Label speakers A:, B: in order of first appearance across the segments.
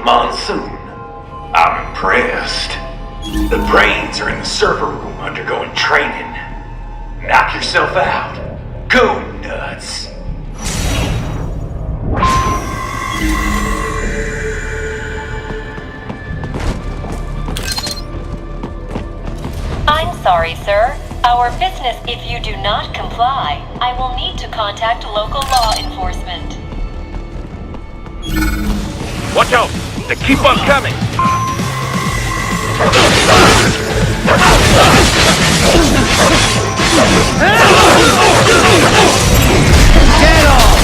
A: monsoon. I'm impressed. The brains are in the server room undergoing training. Knock yourself out. Go nuts.
B: I'm sorry, sir. Our business, if you do not comply, I will need to contact local law enforcement.
C: Watch out! They keep on coming!
D: Get off!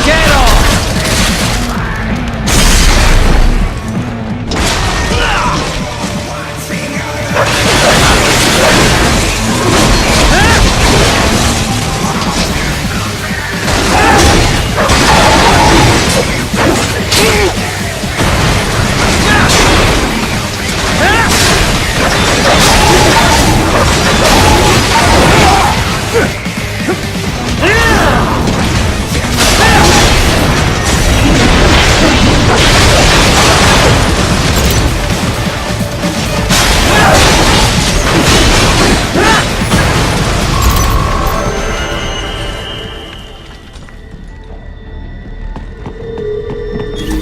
D: Get off!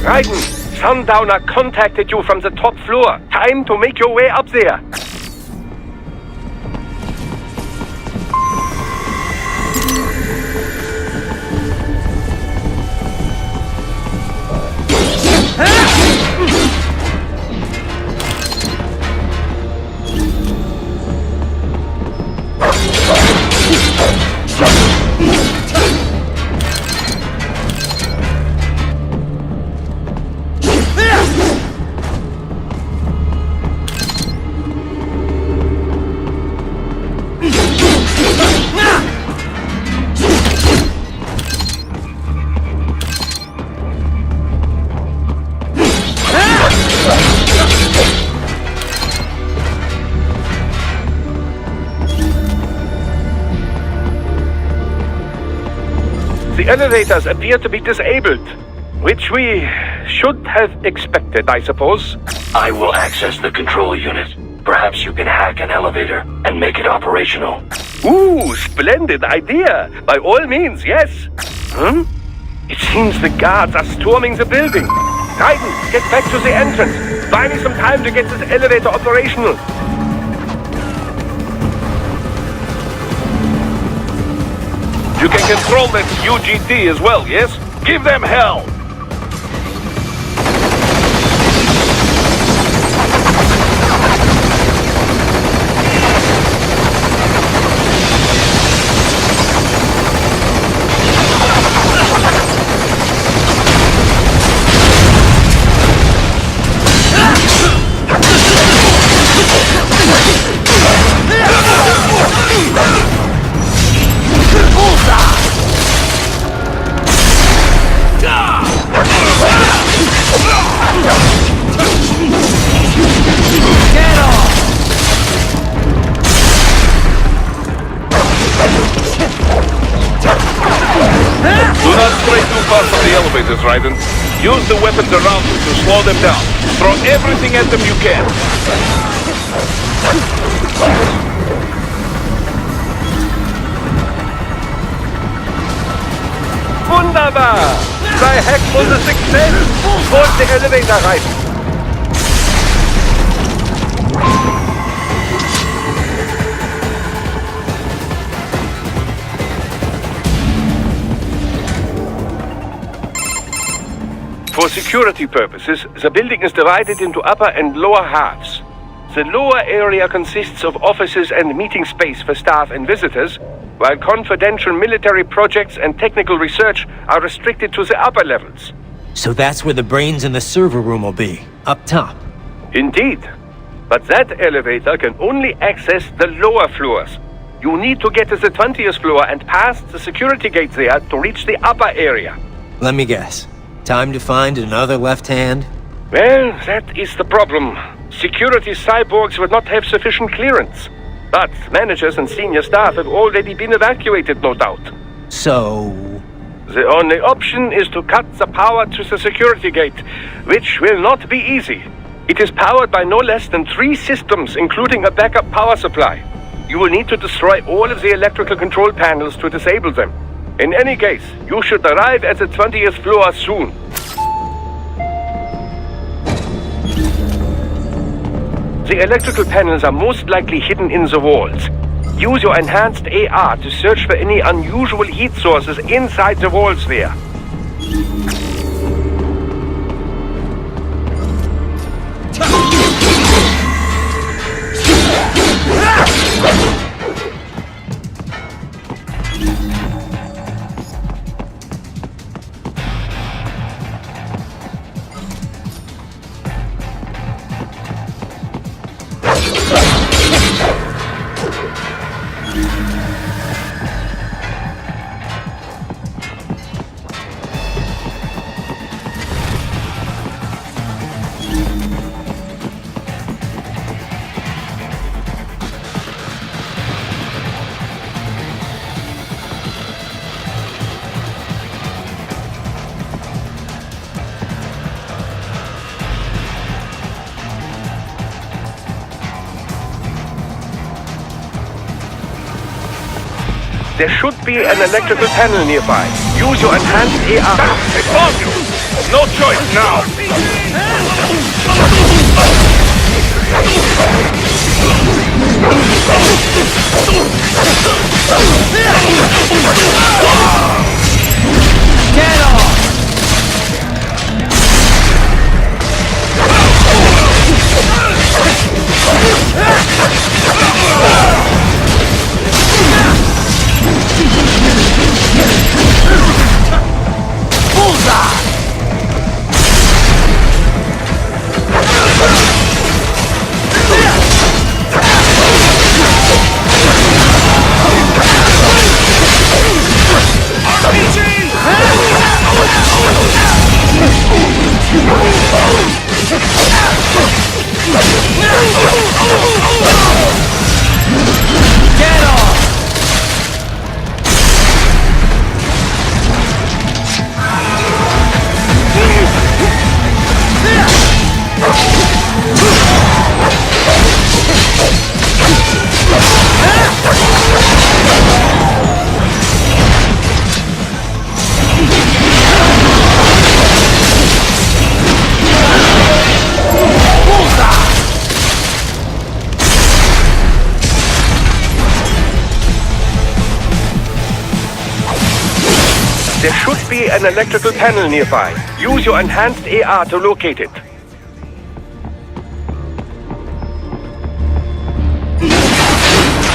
C: Raiden, Sundowner contacted you from the top floor. Time to make your way up there. The elevators appear to be disabled, which we should have expected, I suppose.
E: I will access the control unit. Perhaps you can hack an elevator and make it operational.
C: Ooh, splendid idea! By all means, yes! It seems the guards are storming the building. Raiden, get back to the entrance. Buy me some time to get this elevator operational. You can control that UGT as well, yes? Give them hell! Elevators, Raiden. Use the weapons around you to slow them down. Throw everything at them you can. Wunderbar! Sei Hack was a success! Holt the elevator, Raiden. For security purposes, the building is divided into upper and lower halves. The lower area consists of offices and meeting space for staff and visitors, while confidential military projects and technical research are restricted to the upper levels.
D: So that's where the brains in the server room will be, up top.
C: Indeed. But that elevator can only access the lower floors. You need to get to the 20th floor and past the security gate there to reach the upper area.
F: Let me guess. Time to find another left hand?
C: Well, that is the problem. Security cyborgs would not have sufficient clearance. But managers and senior staff have already been evacuated, no doubt.
F: So...
C: The only option is to cut the power to the security gate, which will not be easy. It is powered by no less than 3 systems, including a backup power supply. You will need to destroy all of the electrical control panels to disable them. In any case, you should arrive at the 20th floor soon. The electrical panels are most likely hidden in the walls. Use your enhanced AR to search for any unusual heat sources inside the walls there. There should be an electrical panel nearby. Use your enhanced AR. I found you! No choice now!
D: Get off!
C: There should be an electrical panel nearby. Use your enhanced AR to locate it.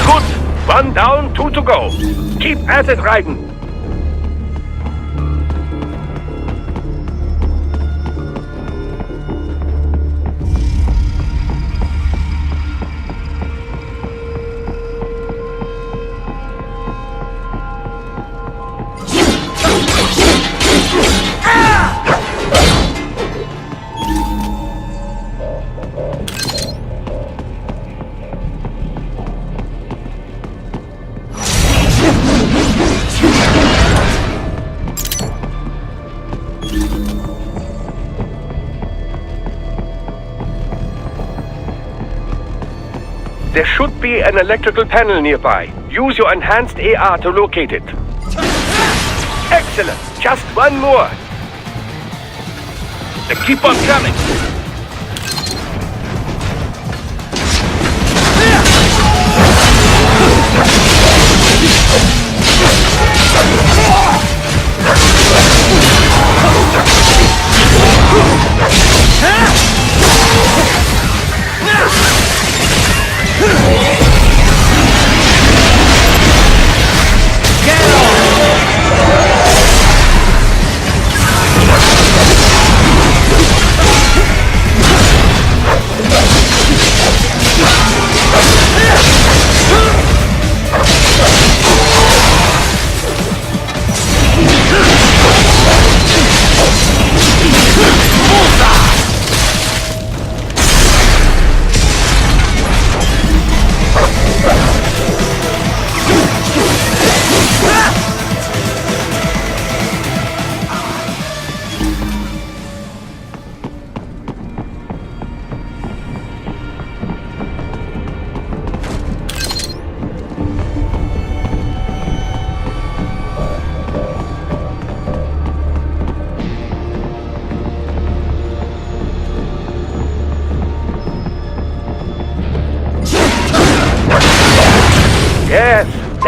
C: Good! 1 down, 2 to go. Keep at it, Raiden. There should be an electrical panel nearby. Use your enhanced AR to locate it. Excellent! Just 1 more! Then keep on coming!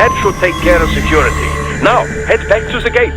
C: That should take care of security. Now, head back to the gate.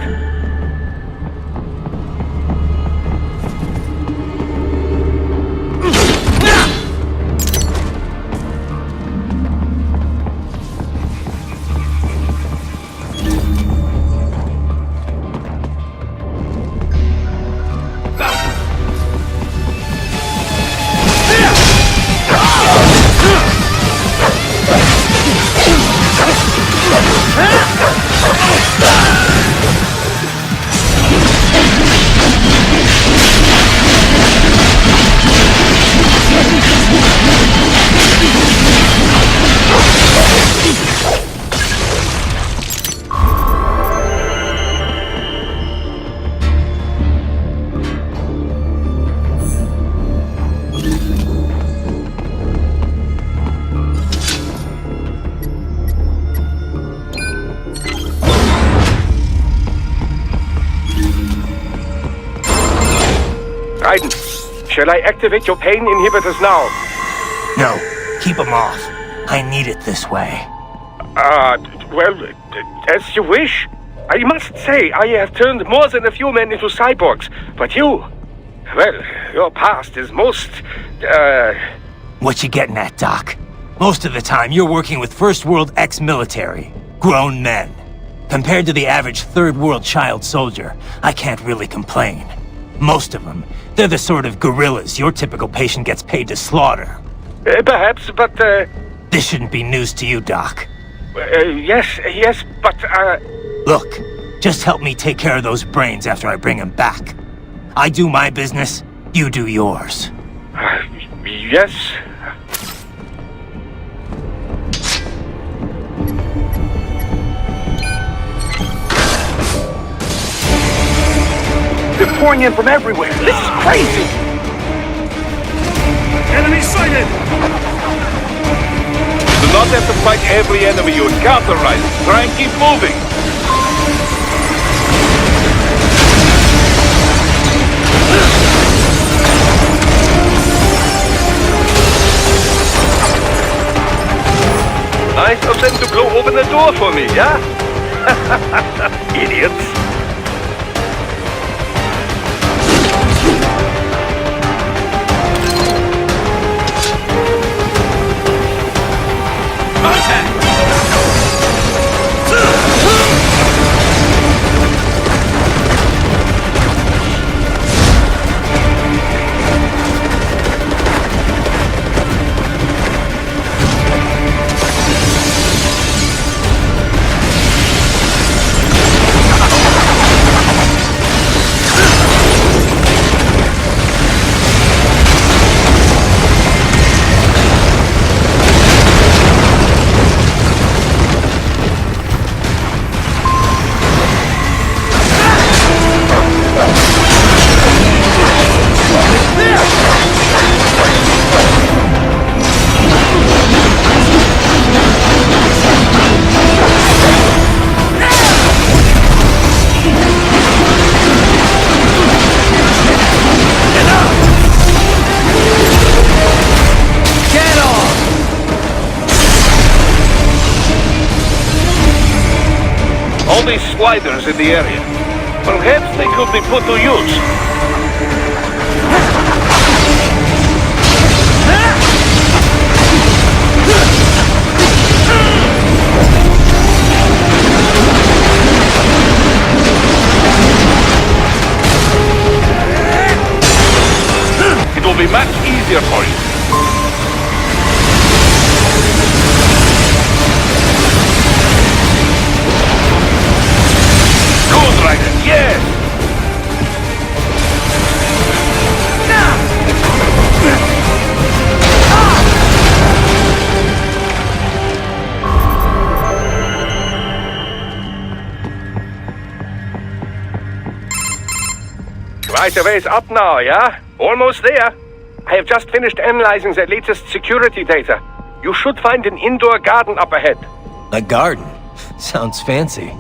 C: Shall I activate your pain inhibitors now?
F: No, keep them off. I need it this way.
C: Well, as you wish. I must say, I have turned more than a few men into cyborgs, but you... Well, your past is most,
F: What you getting at, Doc? Most of the time, you're working with First World ex-military. Grown men. Compared to the average Third World child soldier, I can't really complain. Most of them, they're the sort of guerrillas your typical patient gets paid to slaughter.
C: Perhaps, but,
F: This shouldn't be news to you, Doc.
C: yes, but,
F: Look, just help me take care of those brains after I bring them back. I do my business, you do yours.
C: Yes. They're pouring in from everywhere. This is crazy.
D: Enemy sighted!
C: Do not have to fight every enemy you encounter, right? Try and keep moving. Nice of them to blow open the door for me, yeah? Idiots. All these sliders in the area. Perhaps they could be put to use. It will be much easier for you. Yes! Right away is up now, yeah? Almost there. I have just finished analyzing the latest security data. You should find an indoor garden up ahead.
F: A garden? Sounds fancy.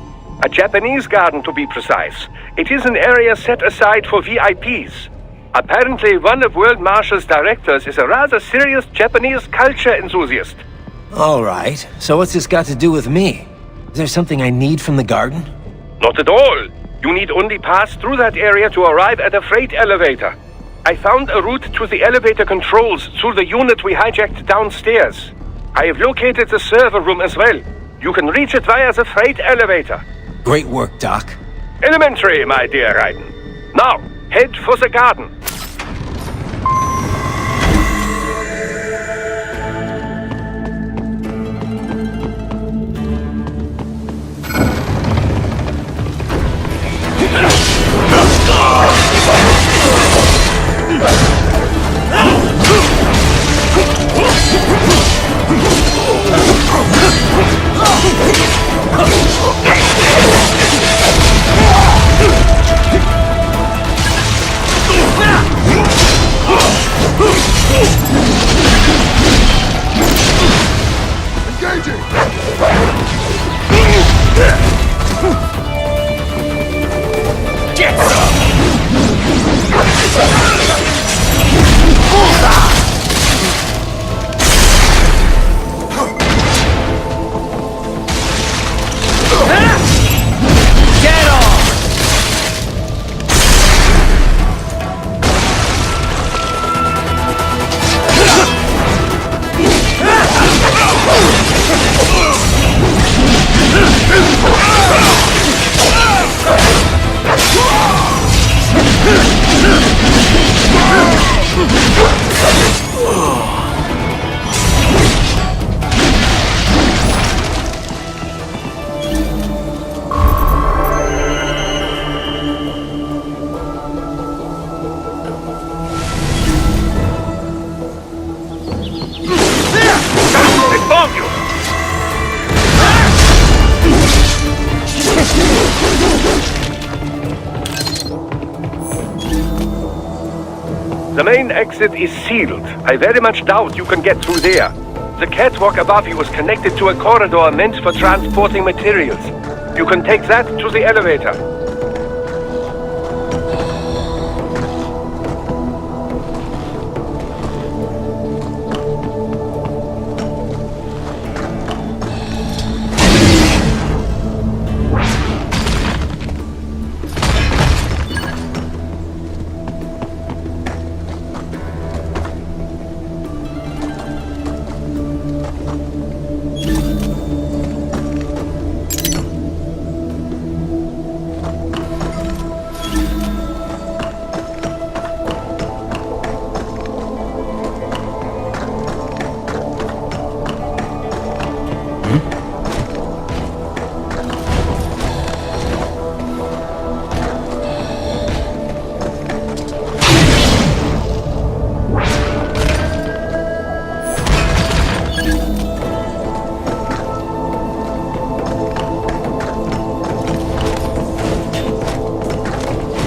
C: A Japanese garden, to be precise. It is an area set aside for VIPs. Apparently, one of World Marshal's directors is a rather serious Japanese culture enthusiast.
F: All right, so what's this got to do with me? Is there something I need from the garden?
C: Not at all. You need only pass through that area to arrive at a freight elevator. I found a route to the elevator controls through the unit we hijacked downstairs. I have located the server room as well. You can reach it via the freight elevator.
F: Great work, Doc.
C: Elementary, my dear Raiden. Now, head for the garden. The main exit is sealed. I very much doubt you can get through there. The catwalk above you is connected to a corridor meant for transporting materials. You can take that to the elevator.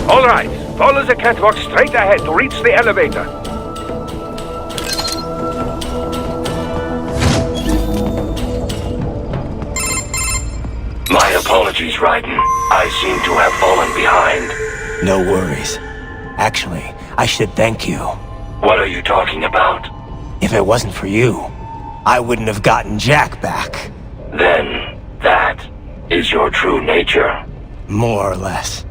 C: All right, follow the catwalk straight ahead to reach the elevator.
E: My apologies, Raiden. I seem to have fallen behind.
F: No worries. Actually, I should thank you.
E: What are you talking about?
F: If it wasn't for you, I wouldn't have gotten Jack back.
E: Then, that is your true nature.
F: More or less.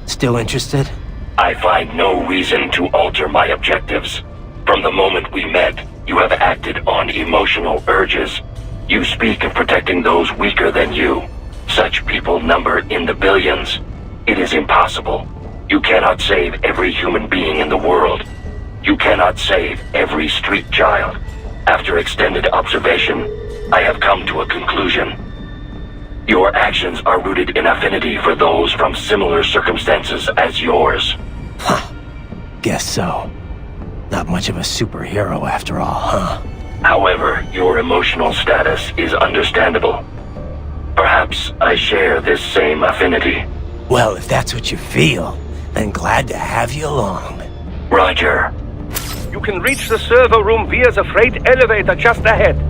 F: Still interested?
E: I find no reason to alter my objectives. From the moment we met, you have acted on emotional urges. You speak of protecting those weaker than you. Such people number in the billions. It is impossible. You cannot save every human being in the world. You cannot save every street child. After extended observation, I have come to a conclusion. Your actions are rooted in affinity for those from similar circumstances as yours.
F: Huh. Guess so. Not much of a superhero after all, huh?
E: However, your emotional status is understandable. Perhaps I share this same affinity.
F: Well, if that's what you feel, then glad to have you along.
E: Roger.
C: You can reach the server room via the freight elevator just ahead.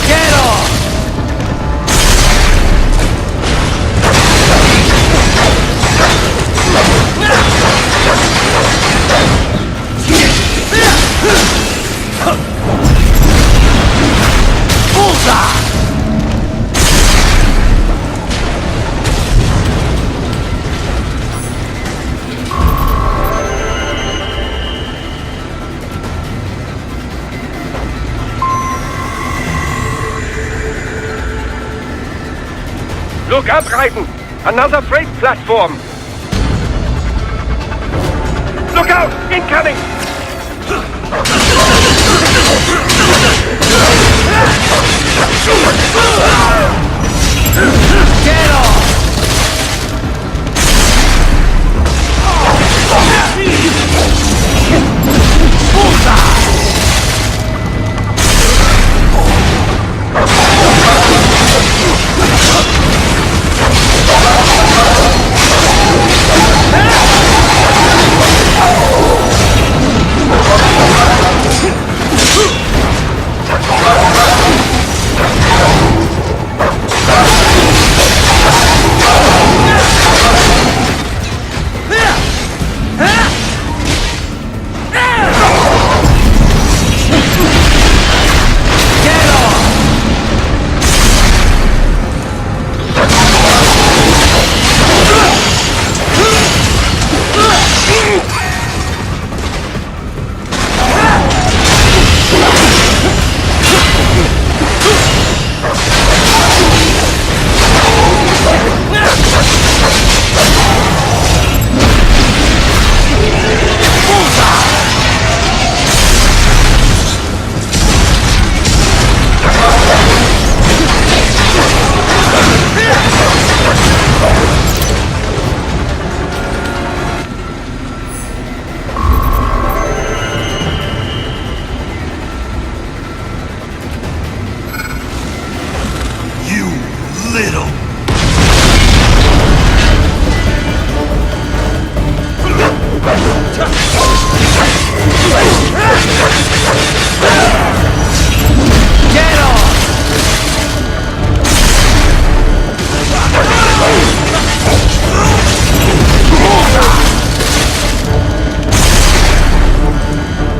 D: Get off!
C: Look up, Raiden! Another freight platform! Look out! Incoming!
D: Get off!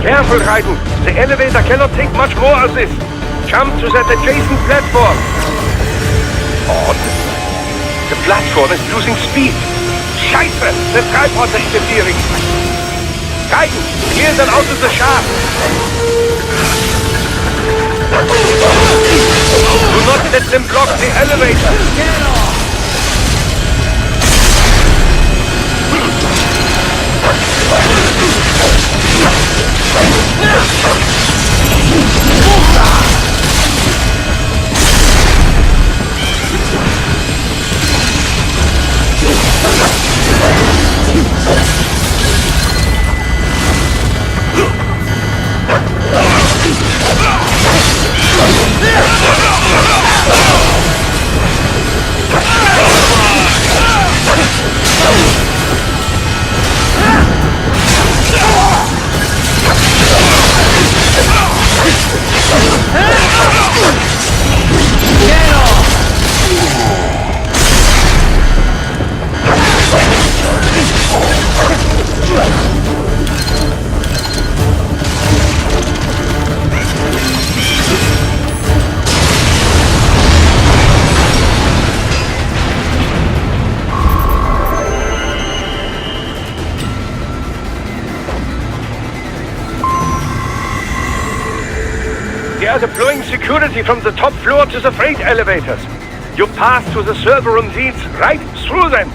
C: Careful, Raiden. The elevator cannot take much more of this. Jump to that adjacent platform. Odd. The platform is losing speed. Scheiße! The tripods are interfering. Guidance, clear them out of the shaft. Do not let them block the elevator.
D: Get off!
C: They are deploying security from the top floor to the freight elevators. Your path to the server room leads right through them.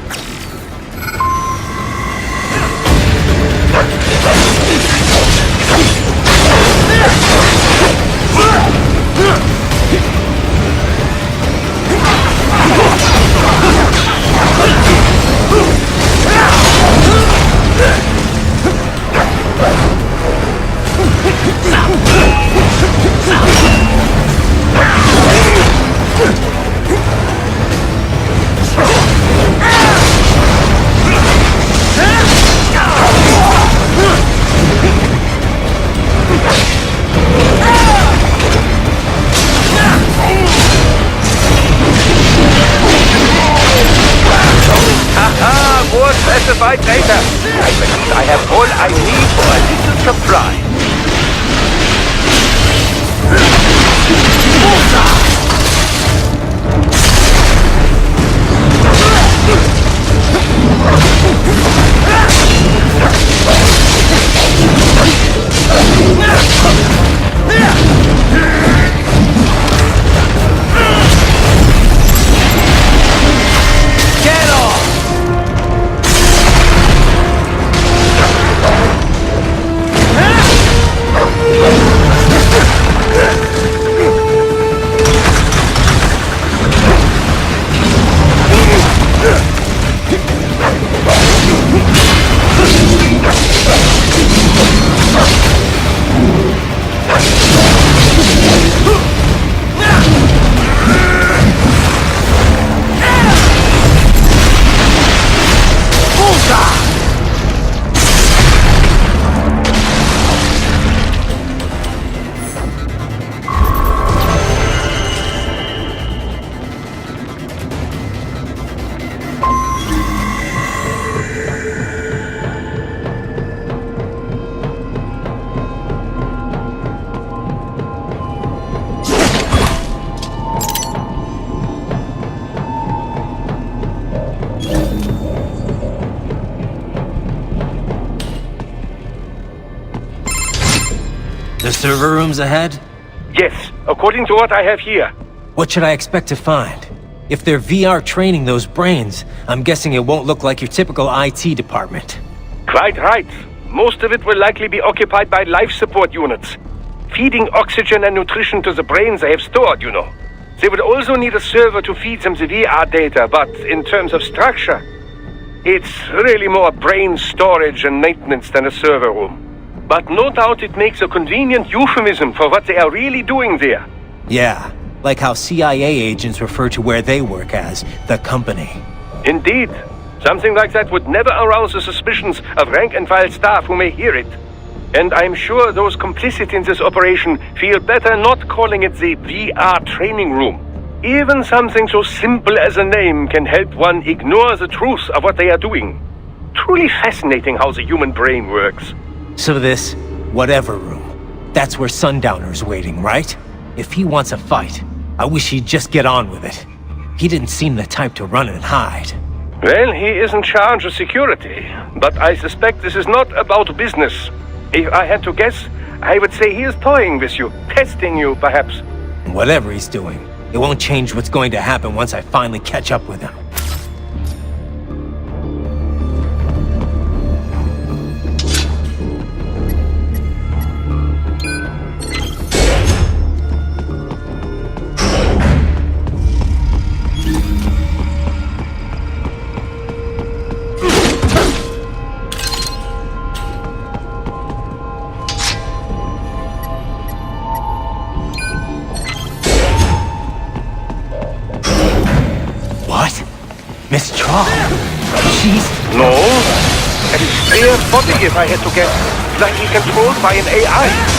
C: Specified data. I believe I have all I need for a little supply.
D: Get off!
F: The server room's ahead?
C: Yes, according to what I have here.
F: What should I expect to find? If they're VR training those brains, I'm guessing it won't look like your typical IT department.
C: Quite right. Most of it will likely be occupied by life support units. Feeding oxygen and nutrition to the brains they have stored, you know. They would also need a server to feed them the VR data, but in terms of structure, it's really more brain storage and maintenance than a server room. But no doubt it makes a convenient euphemism for what they are really doing there.
F: Yeah, like how CIA agents refer to where they work as the company.
C: Indeed. Something like that would never arouse the suspicions of rank-and-file staff who may hear it. And I'm sure those complicit in this operation feel better not calling it the VR training room. Even something so simple as a name can help one ignore the truth of what they are doing. Truly fascinating how the human brain works.
F: So this, whatever room, that's where Sundowner's waiting, right? If he wants a fight, I wish he'd just get on with it. He didn't seem the type to run and hide.
C: Well, he is in charge of security, but I suspect this is not about business. If I had to guess, I would say he is toying with you, testing you, perhaps.
F: Whatever he's doing, it won't change what's going to happen once I finally catch up with him. Miss Traub? She's...
C: No. A spare body, if I had to guess. Likely controlled by an AI.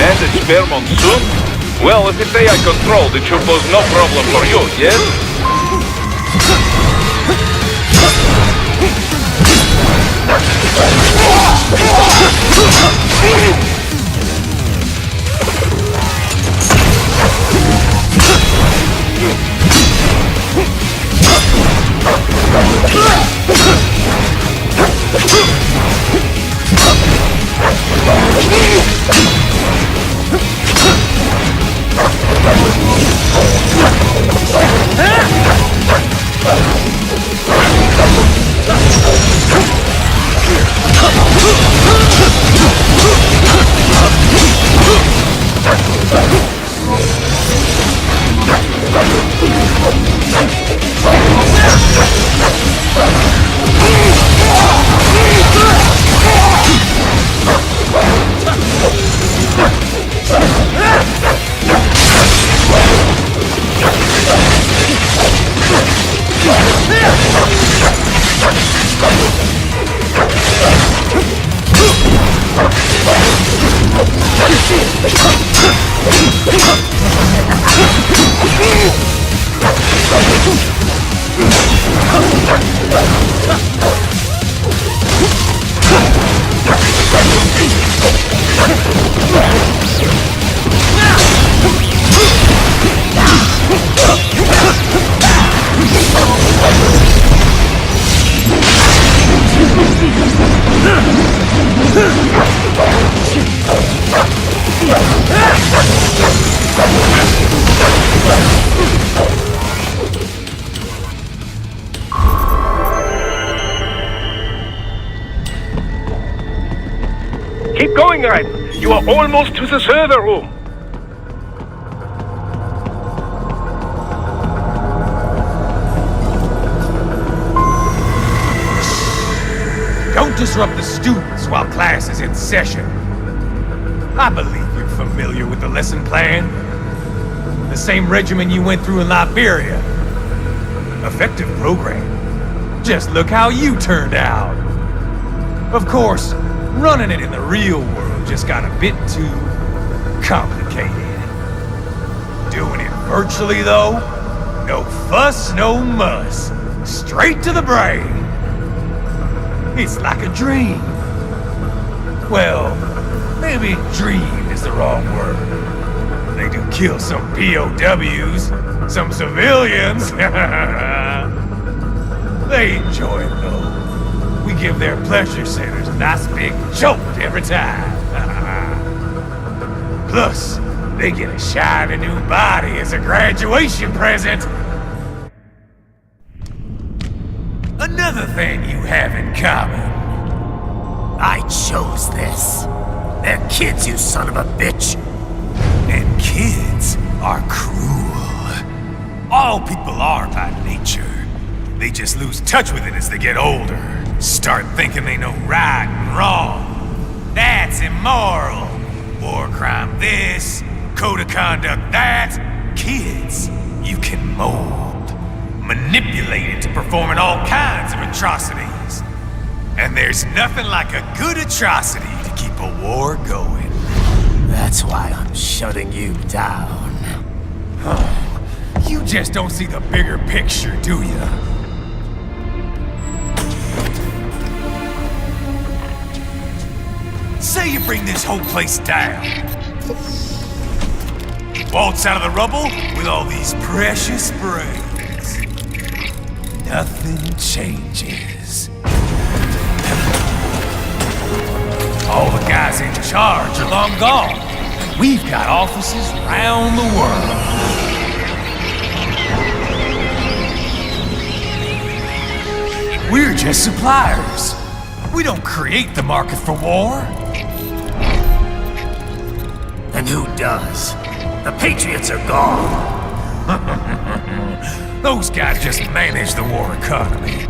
G: And a spare monsoon? Well, if it's AI controlled, it should pose no problem for you, yes?
C: Keep going, Ryan. You are almost to the server room.
A: Don't disrupt the students while class is in session. I believe you're familiar with the lesson plan. The same regimen you went through in Liberia. Effective program. Just look how you turned out. Of course, running it in the real world just got a bit too complicated. Doing it virtually, though, no fuss, no muss. Straight to the brain. It's like a dream. Well, maybe dream is the wrong word. They do kill some POWs, some civilians. They enjoy it, though. We give their pleasure centers a nice big jolt every time. Plus, they get a shiny new body as a graduation present. Another thing you have in common.
F: I chose this. They're kids, you son of a bitch.
A: And kids are cruel. All people are by nature. They just lose touch with it as they get older. Start thinking they know right and wrong. That's immoral. War crime this, code of conduct that. Kids, you can mold, manipulate into performing all kinds of atrocities. And there's nothing like a good atrocity to keep a war going.
F: That's why I'm shutting you down.
A: Oh, you just don't see the bigger picture, do you? Say you bring this whole place down. Waltz out of the rubble with all these precious brains. Nothing changes. All the guys in charge are long gone. We've got offices round the world. We're just suppliers. We don't create the market for war.
F: And who does? The Patriots are gone.
A: Those guys just manage the war economy.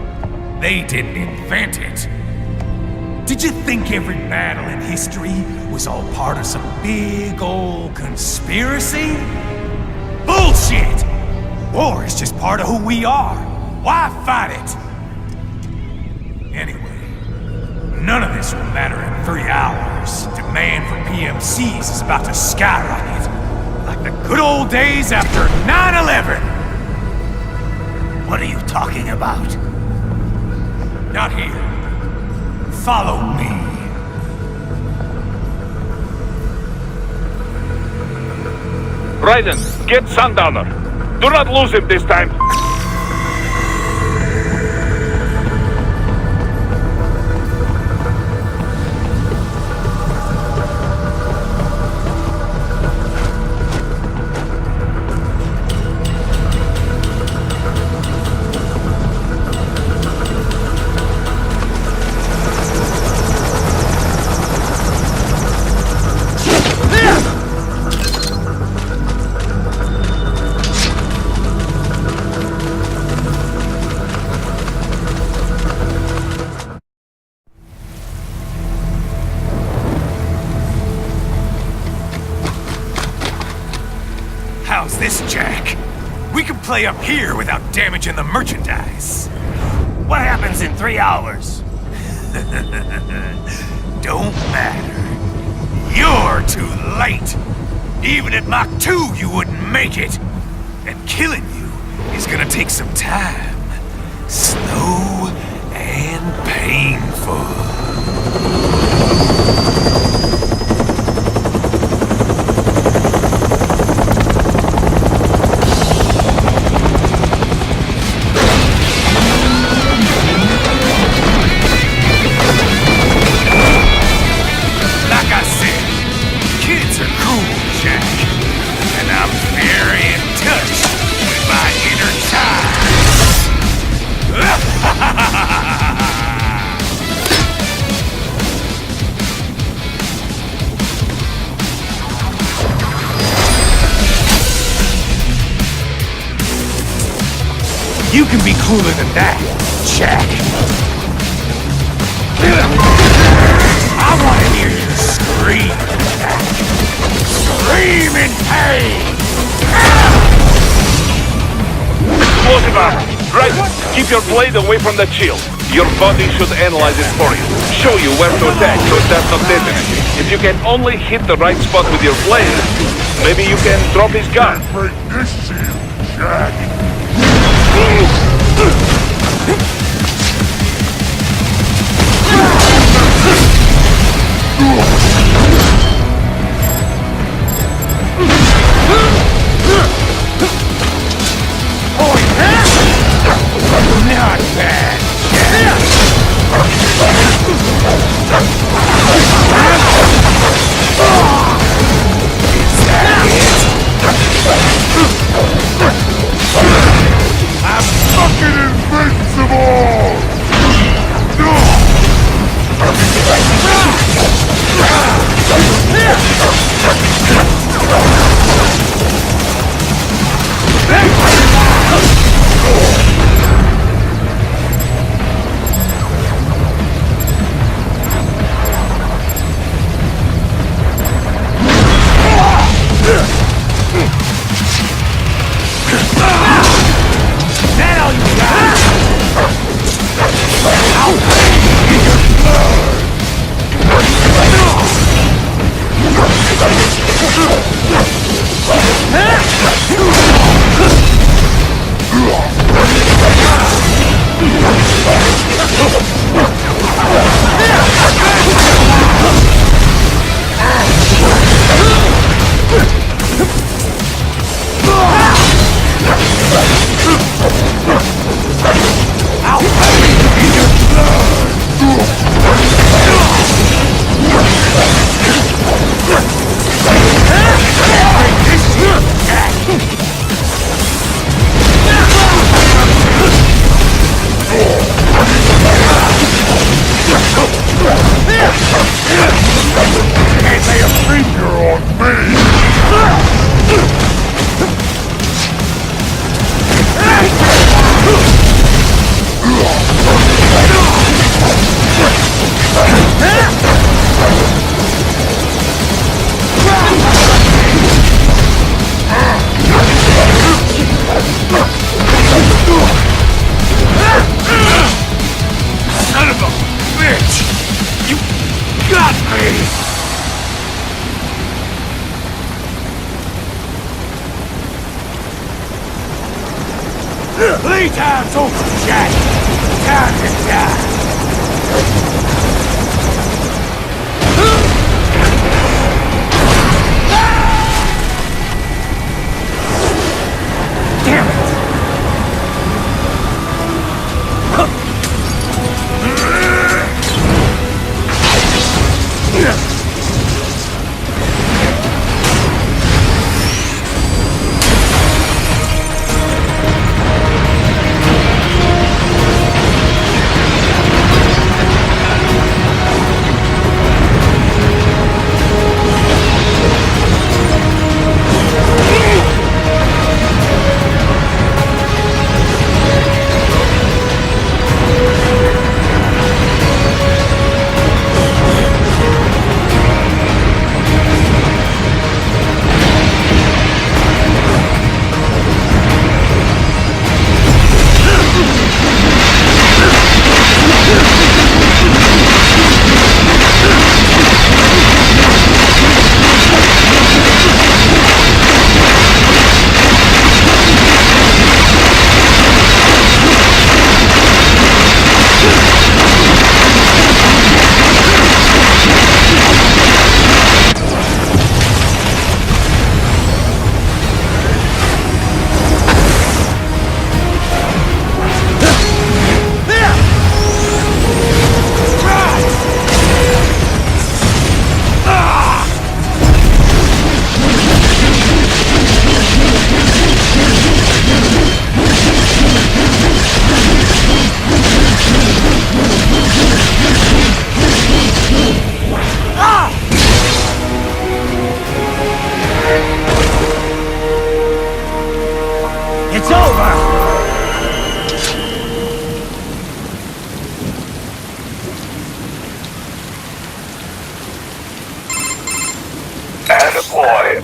A: They didn't invent it. Did you think every battle in history was all part of some big old conspiracy? Bullshit! War is just part of who we are. Why fight it? Anyway, none of this will matter in 3 hours. Demand for PMCs is about to skyrocket. Like the good old days after 9/11.
F: What are you talking about?
A: Not here. Follow me.
G: Raiden, get Sundowner. Do not lose him this time.
A: How's this, Jack? We can play up here without damaging the merchandise.
F: What happens in 3 hours?
A: Don't matter. You're too late. Even at Mach 2, you wouldn't make it. And killing you is gonna take some time. Slow and painful. You can be cooler than that, Jack. I want to hear you scream, Jack. Scream in pain!
G: Explosive armor. Right. Keep your blade away from that shield. Your body should analyze it for you. Show you where to attack so it does not detonate. If you can only hit the right spot with your blade, maybe you can drop his gun.
A: Break this shield, Jack. Oh, yeah? Now Not bad. I'm fucking invincible! Lead time's over, Jack! Time to die! Damn it! It's over!
E: Attaboy,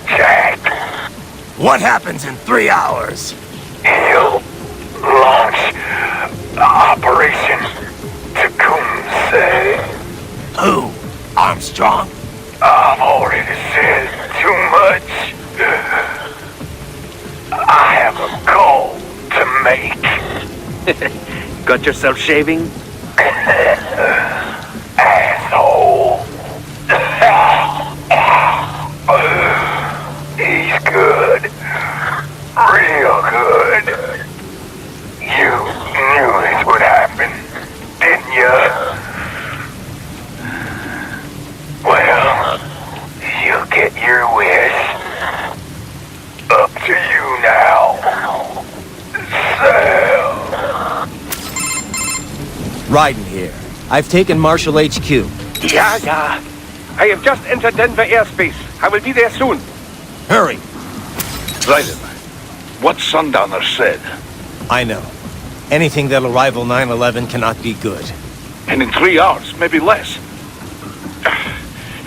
E: Jack.
F: What happens in 3 hours?
E: He'll launch Operation Tecumseh.
F: Who? Armstrong?
E: I've already said too much. I have a call to make.
H: Got yourself shaving?
E: Asshole. He's good. Real good. You knew
F: Raiden here. I've taken Marshall HQ.
C: Yeah. I have just entered Denver airspace. I will be there soon.
F: Hurry!
G: Raiden, what Sundowner said.
F: I know. Anything that'll rival 9/11 cannot be good.
G: And in 3 hours, maybe less.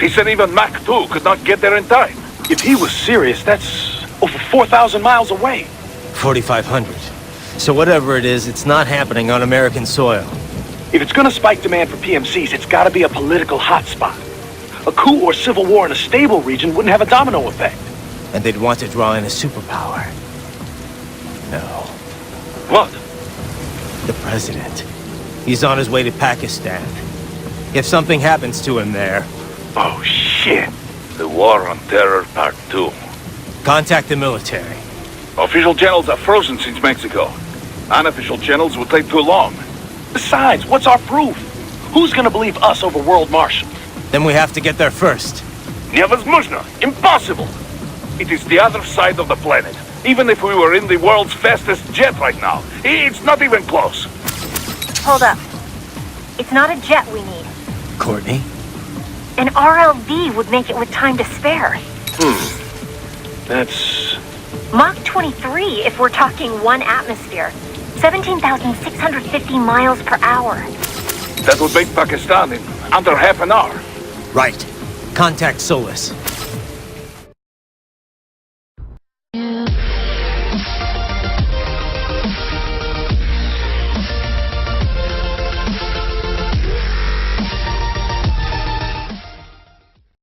G: He said even Mach 2 could not get there in time.
H: If he was serious, that's over 4,000 miles away.
F: 4,500. So whatever it is, it's not happening on American soil.
H: If it's gonna spike demand for PMCs, it's gotta be a political hotspot. A coup or civil war in a stable region wouldn't have a domino effect.
F: And they'd want to draw in a superpower. No.
G: What?
F: The president. He's on his way to Pakistan. If something happens to him there...
G: Oh, shit. The War on Terror Part 2.
F: Contact the military.
G: Official channels are frozen since Mexico. Unofficial channels will take too long.
H: Besides, what's our proof? Who's gonna believe us over World Marshal?
F: Then we have to get there first.
G: Невозможно! Impossible! It is the other side of the planet. Even if we were in the world's fastest jet right now, it's not even close.
I: Hold up. It's not a jet we need.
F: Courtney?
I: An RLV would make it with time to spare.
H: That's...
I: Mach 23 if we're talking 1 atmosphere. 17,650 miles per hour.
G: That would make Pakistan in under half an hour.
F: Right. Contact Solis.